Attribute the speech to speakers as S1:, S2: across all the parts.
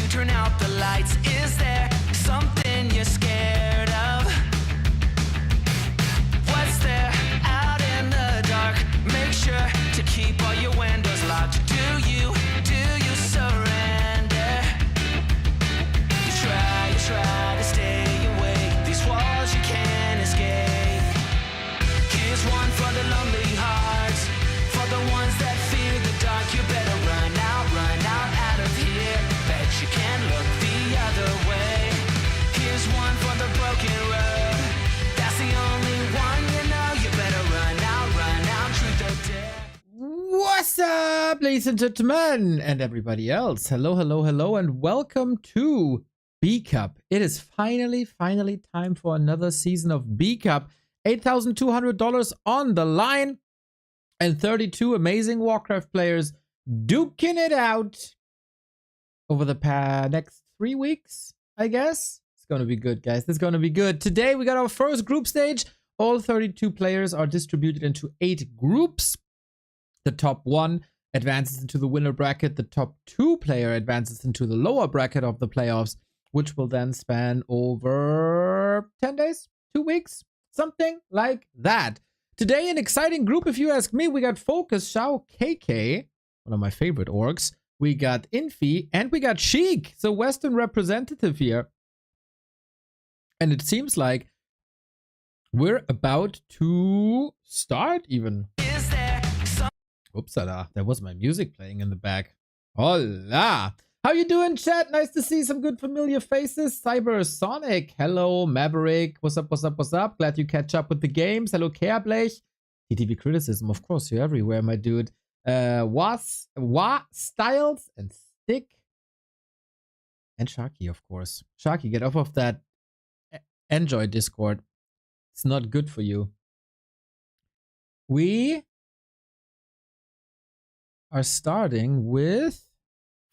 S1: turn out the lights. Is there something you're scared of? What's there out in the dark? Make sure to keep all your windows locked. Do you surrender? You try to stay awake. These walls you can't escape. Here's one for the lonely hearts, for the ones that fear the dark. You better run out of here. Bet you can't look the other way. Here's one for the broken road. That's the only one you know. You better run out, truth or dare.
S2: What's up, ladies and gentlemen, and everybody else? Hello, and welcome to FoCuS. It is finally time for another season of FoCuS. $8,200 on the line, and 32 amazing Warcraft players duking it out over the next 3 weeks, I guess. It's going to be good, guys. It's going to be good. Today, we got our first group stage. All 32 players are distributed into 8 groups. The top 1 advances into the winner bracket. The top 2 player advances into the lower bracket of the playoffs, which will then span over 10 days, 2 weeks, something like that. Today, an exciting group, if you ask me. We got FoCuS, XiaoKK, one of my favorite orgs. We got Infi, and we got Sheik, so Western representative here. And it seems like we're about to start even. Oopsala, there was my music playing in the back. Hola! How you doing, chat? Nice to see some good familiar faces. Cybersonic, hello. Maverick, what's up? Glad you catch up with the games. Hello, Kehrblech. TTV criticism, of course, you're everywhere, my dude. Styles and Stick. And Sharky, of course. Sharky, get off of that Enjoy Discord. It's not good for you. We are starting with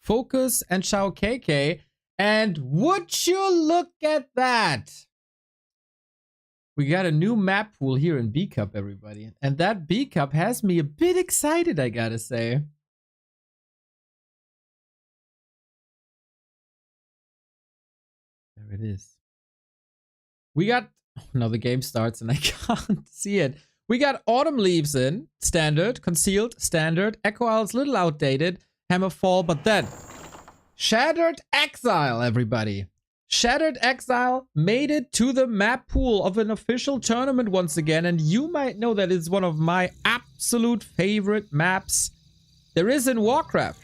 S2: FoCuS and XiaoKK, and would you look at that? We got a new map pool here in FoCuS, everybody, and that FoCuS has me a bit excited, I gotta say. There it is. We got, now the game starts and I can't see it. We got Autumn Leaves in, standard, concealed, standard, Echo Isles, little outdated, Hammerfall, but then Shattered Exile, everybody. Shattered Exile made it to the map pool of an official tournament once again, and you might know that it's one of my absolute favorite maps there is in Warcraft.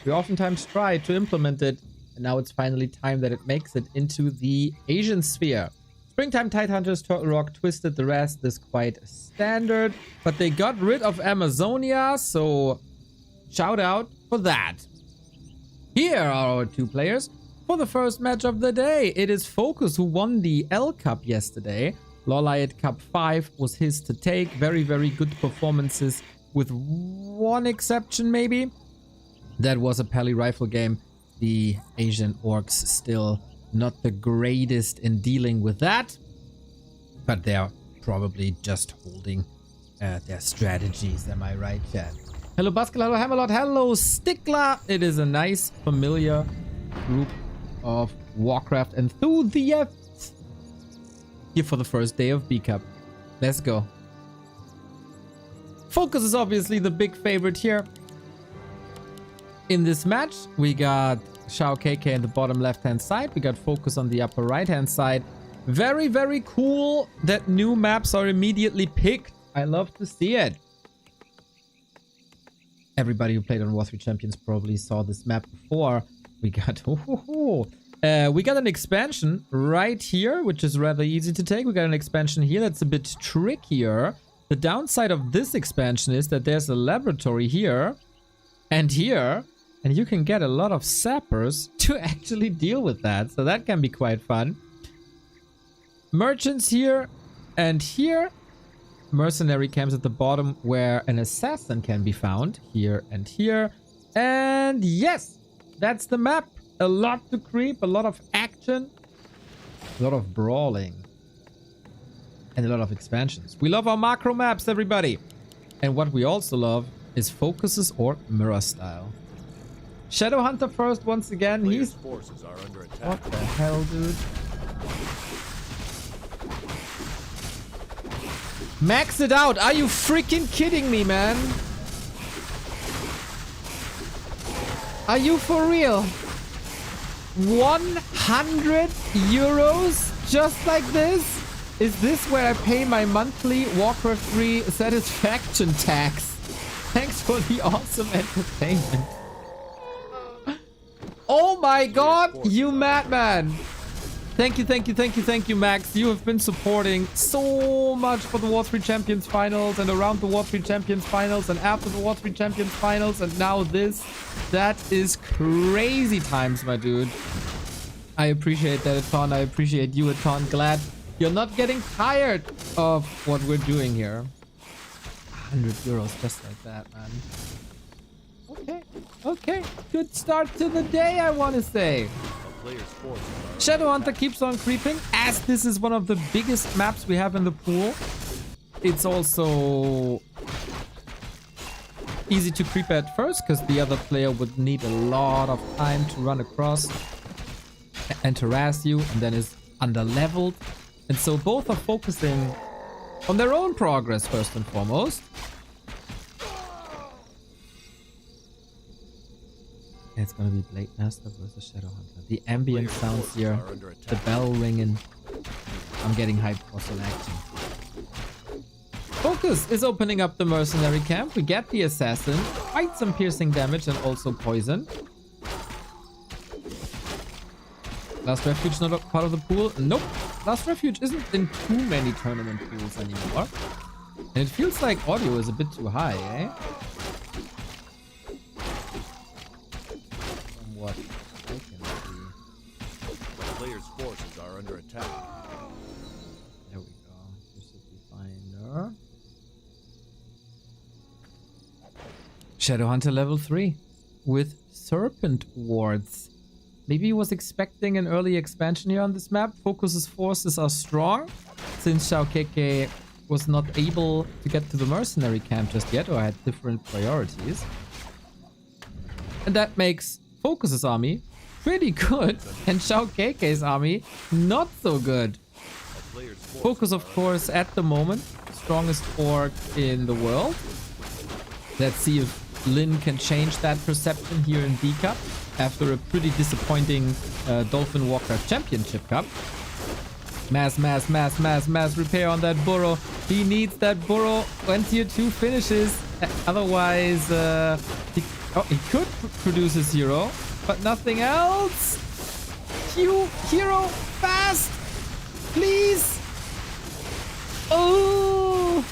S2: We oftentimes try to implement it, and now it's finally time that it makes it into the Asian sphere. Springtime Tidehunters, Turtle Rock, Twisted, the rest is quite standard, but they got rid of Amazonia, so shout out for that. Here are our 2 players for the first match of the day. It is FoCuS, who won the L Cup yesterday. Lolliot Cup 5 was his to take. Very good performances, with one exception maybe. That was a Pally rifle game. The Asian orcs still not the greatest in dealing with that, but they're probably just holding their strategies. Am I right, chat? Hello, Baskel. Hello, Hammerlord. Hello, Stickler. It is a nice, familiar group of Warcraft enthusiasts here for the first day of FoCuS. Let's go. FoCuS is obviously the big favorite here. In this match, we got XiaoKK in the bottom left-hand side. We got FoCuS on the upper right-hand side. Very cool that new maps are immediately picked. I love to see it. Everybody who played on War 3 Champions probably saw this map before. We got an expansion right here, which is rather easy to take. We got an expansion here that's a bit trickier. The downside of this expansion is that there's a laboratory here and here, and you can get a lot of sappers to actually deal with that. So that can be quite fun. Merchants here and here. Mercenary camps at the bottom where an assassin can be found. Here and here. And yes, that's the map. A lot to creep, a lot of action, a lot of brawling, and a lot of expansions. We love our macro maps, everybody. And what we also love is FoCuS's orc mirror style. Shadow Hunter first once again.
S3: Players'
S2: He's...
S3: forces are under attack.
S2: What the hell, dude? Max it out. Are you freaking kidding me, man? Are you for real? 100 euros just like this? Is this where I pay my monthly Warcraft 3 satisfaction tax? Thanks for the awesome entertainment. Oh my god, you madman! Thank you, Max. You have been supporting so much for the War 3 Champions Finals and around the War 3 Champions Finals and after the War 3 Champions Finals and now this. That is crazy times, my dude. I appreciate that a ton. I appreciate you a ton. Glad you're not getting tired of what we're doing here. 100 euros just like that, man. Okay. Good start to the day, I want to say. Shadowhunter keeps on creeping, as this is one of the biggest maps we have in the pool. It's also easy to creep at first, because the other player would need a lot of time to run across and harass you, and then is under-leveled. And so both are focusing on their own progress first and foremost. It's gonna be Blade Master versus Shadowhunter. The ambient sounds here, the bell ringing. I'm getting hyped for some action. FoCuS is opening up the mercenary camp. We get the assassin, quite some piercing damage and also poison. Last Refuge not a part of the pool? Nope. Last Refuge isn't in too many tournament pools anymore. And it feels like audio is a bit too high, eh? What I can see.
S3: Players' forces are under attack.
S2: There we go. This should be fine. Shadowhunter level 3 with Serpent Wards. Maybe he was expecting an early expansion here on this map. FoCuS's forces are strong, since XiaoKK was not able to get to the mercenary camp just yet, or had different priorities. And that makes FoCuS's army pretty good, and XiaoKK's army not so good. FoCuS, of course, at the moment, strongest orc in the world. Let's see if Lin can change that perception here in D Cup after a pretty disappointing Dolphin Warcraft Championship Cup. Mass repair on that burrow. He needs that burrow when tier 2 finishes. Otherwise, he could produce a hero, but nothing else. Hero, fast! Please! Oh!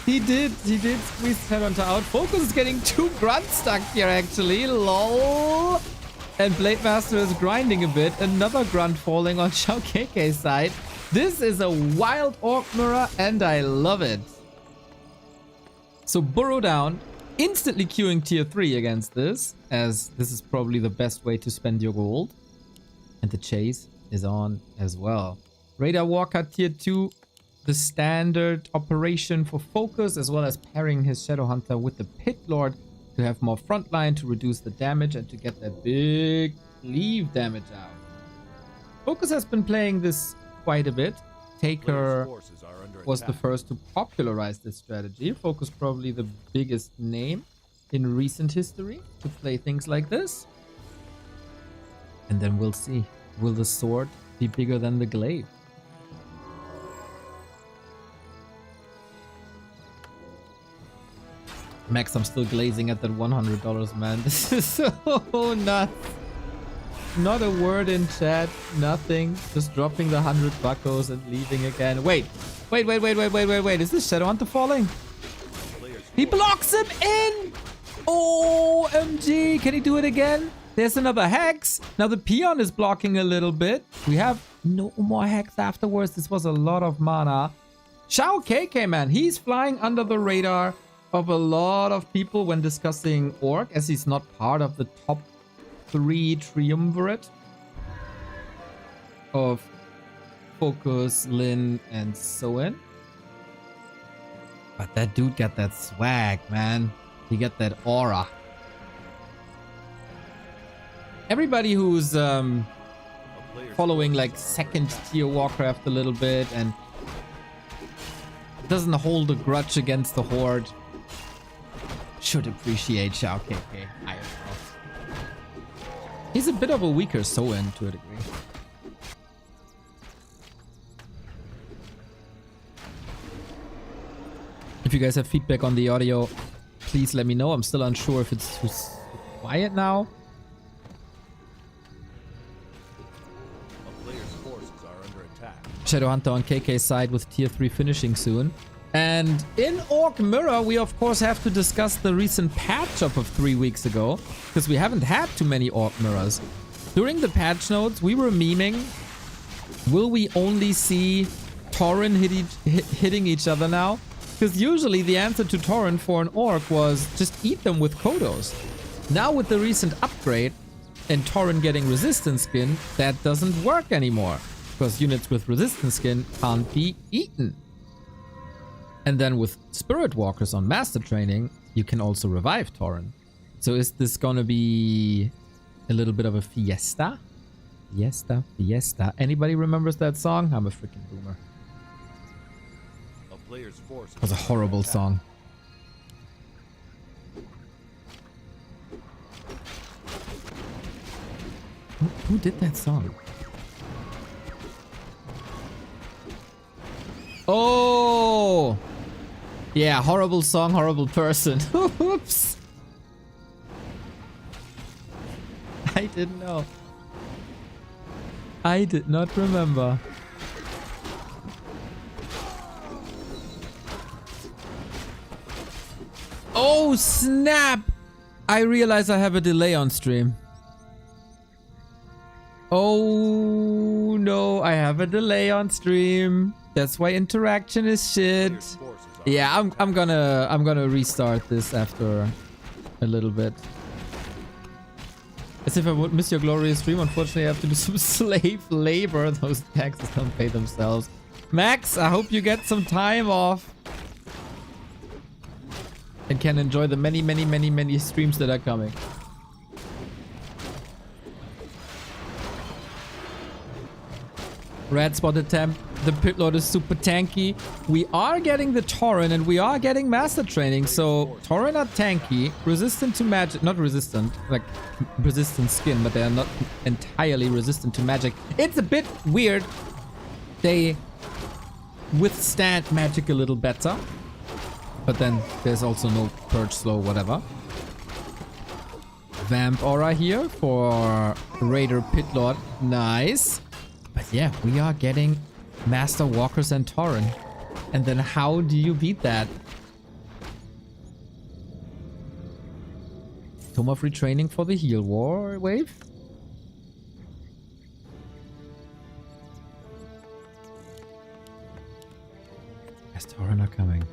S2: He did squeeze Shadowhunter out. FoCuS is getting 2 grunts stuck here, actually. LOL! And Blade Master is grinding a bit. Another grunt falling on XiaoKK's side. This is a wild orc mirror, and I love it. So burrow down, instantly queuing tier 3 against this, as this is probably the best way to spend your gold. And the chase is on as well. Radar Walker tier 2, the standard operation for FoCuS, as well as pairing his Shadowhunter with the Pit Lord to have more frontline, to reduce the damage, and to get that big cleave damage out. FoCuS has been playing this quite a bit. Taker was the first to popularize this strategy. FoCuS probably the biggest name in recent history to play things like this. And then we'll see. Will the sword be bigger than the glaive? Max, I'm still glazing at that $100, man. This is so nuts. Not a word in chat, nothing. Just dropping the 100 buckos and leaving again. Wait. Is this Shadowhunter falling? He blocks him in! OMG, can he do it again? There's another hex. Now the peon is blocking a little bit. We have no more hex afterwards. This was a lot of mana. XiaoKK, man, he's flying under the radar of a lot of people when discussing orc, as he's not part of the top 3 triumvirate of FoCuS, Lin, and Soen. But that dude got that swag, man. He got that aura. everybody who's
S3: A player's
S2: following
S3: forces
S2: like
S3: are
S2: second tier Warcraft a little bit and doesn't hold a grudge against the Horde should appreciate XiaoKK. I don't know. He's a bit of a weaker Soin to a degree. If you guys have feedback on the audio, please let me know. I'm still unsure if it's too quiet now.
S3: A player's forces are under attack.
S2: Shadowhunter on KK's side with tier 3 finishing soon. And in Orc Mirror, we of course have to discuss the recent patch up of 3 weeks ago, because we haven't had too many Orc Mirrors. During the patch notes, we were memeing, will we only see Tauren hitting each other now? Because usually the answer to Tauren for an Orc was just eat them with Kodos. Now with the recent upgrade and Tauren getting resistance skin, that doesn't work anymore. Because units with resistance skin can't be eaten. And then with Spirit Walkers on Master Training, you can also revive Tauren. So is this gonna be a little bit of a fiesta? Fiesta, fiesta. Anybody remembers that song? I'm a freaking boomer.
S3: A player's forces
S2: It was a
S3: are under
S2: horrible
S3: attack.
S2: song. Who did that song? Oh! Yeah, horrible song, horrible person. Oops. I didn't know. I did not remember. Oh, snap! I realize I have a delay on stream. Oh, no, I have a delay on stream. That's why interaction is shit.
S3: Player's forces are
S2: Yeah, I'm gonna restart this after a little bit. As if I would miss your glorious stream, unfortunately I have to do some slave labor. Those taxes don't pay themselves. Max, I hope you get some time off. And can enjoy the many streams that are coming. Red spot attempt. The pit lord is super tanky. We are getting the Tauren and we are getting master training. So Tauren are tanky, resistant to magic, not resistant, like resistant skin, but they are not entirely resistant to magic. It's a bit weird. They withstand magic a little better. But then there's also no purge slow, whatever. Vamp aura here for Raider Pit Lord. Nice. But yeah, we are getting Master Walkers and Tauren. And then how do you beat that? Tome of Retraining for the heal war wave? Yes, Tauren are coming.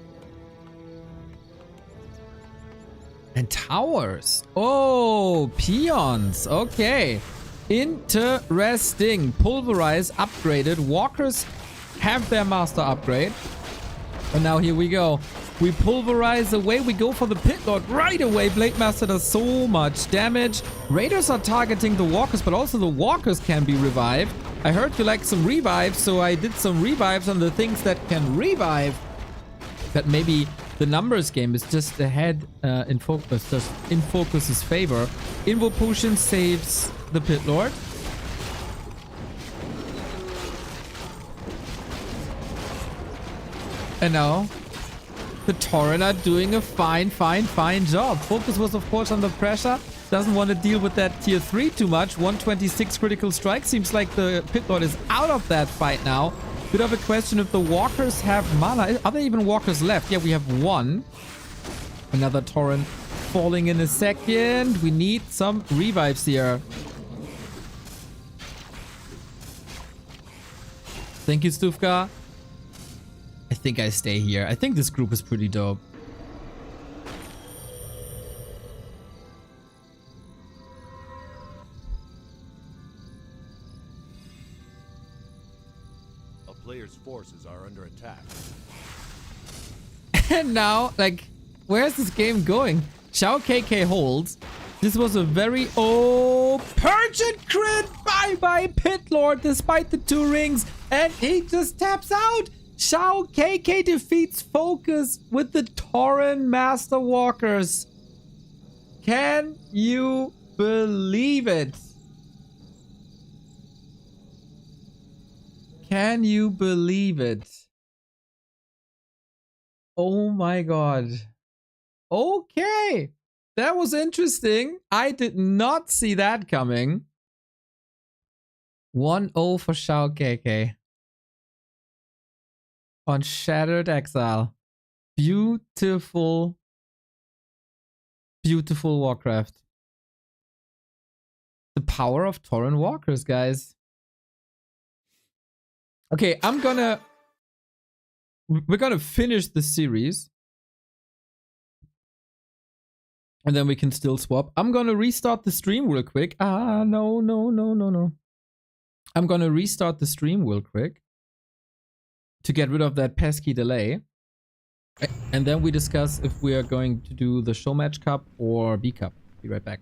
S2: And towers. Oh, peons. Okay. Interesting. Pulverize upgraded. Walkers have their master upgrade. And now here we go. We pulverize away. We go for the pit lord right away. Blade Master does so much damage. Raiders are targeting the walkers, but also the walkers can be revived. I heard you like some revives, so I did some revives on the things that can revive. But maybe the numbers game is just ahead in FoCuS, just in FoCuS's favor. Invo Potion saves the Pit Lord. And now the Tauren are doing a fine job. FoCuS was of course under pressure. Doesn't want to deal with that tier 3 too much. 126 critical strike. Seems like the Pit Lord is out of that fight now. Bit of a question if the walkers have mana. Are there even walkers left? Yeah, we have one. Another Tauren falling in a second. We need some revives here. Thank you, Stufka. I think I stay here. I think this group is pretty dope.
S3: Players' forces are under attack.
S2: And now, like, where's this game going? XiaoKK holds. This was a very... Oh, no. Purgent crit. Bye-bye, Pit Lord, despite the 2 rings. And he just taps out. XiaoKK defeats FoCuS with the Tauren Master Walkers. Can you believe it? Can you believe it? Oh my god. Okay. That was interesting. I did not see that coming. 1-0 for XiaoKK. On Shattered Exile. Beautiful. Beautiful Warcraft. The power of Tauren Walkers, guys. Okay, we're gonna finish the series. And then we can still swap. I'm gonna restart the stream real quick. No. I'm gonna restart the stream real quick to get rid of that pesky delay. And then we discuss if we are going to do the Show Match Cup or B Cup. Be right back.